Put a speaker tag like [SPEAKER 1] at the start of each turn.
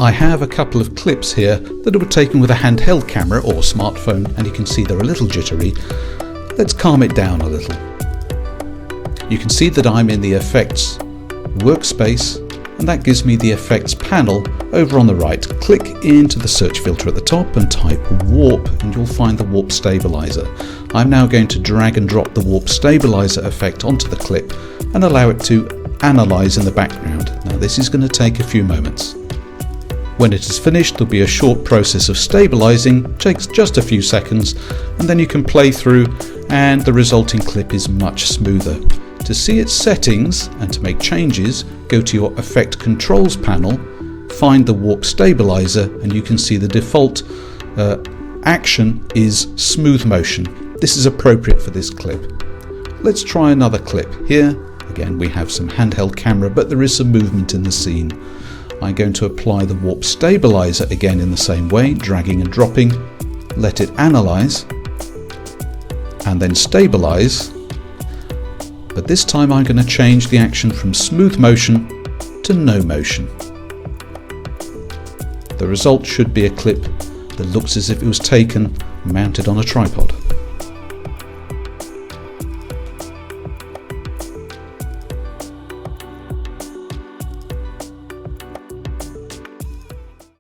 [SPEAKER 1] I have a couple of clips here that were taken with a handheld camera or smartphone, and you can see they're a little jittery. Let's calm it down a little. You can see that I'm in the effects workspace, and that gives me the effects panel over on the right. Click into the search filter at the top and type warp, and you'll find the warp stabilizer. I'm now going to drag and drop the warp stabilizer effect onto the clip and allow it to analyze in the background. Now this is going to take a few moments. When it is finished, there'll be a short process of stabilizing, takes just a few seconds, and then you can play through and the resulting clip is much smoother. To see its settings and to make changes, go to your Effect Controls panel, find the Warp Stabilizer, and you can see the default action is smooth motion. This is appropriate for this clip. Let's try another clip. Here, again, we have some handheld camera, but there is some movement in the scene. I'm going to apply the Warp Stabilizer again in the same way, dragging and dropping, let it analyze, and then stabilize. But this time I'm going to change the action from smooth motion to no motion. The result should be a clip that looks as if it was taken mounted on a tripod.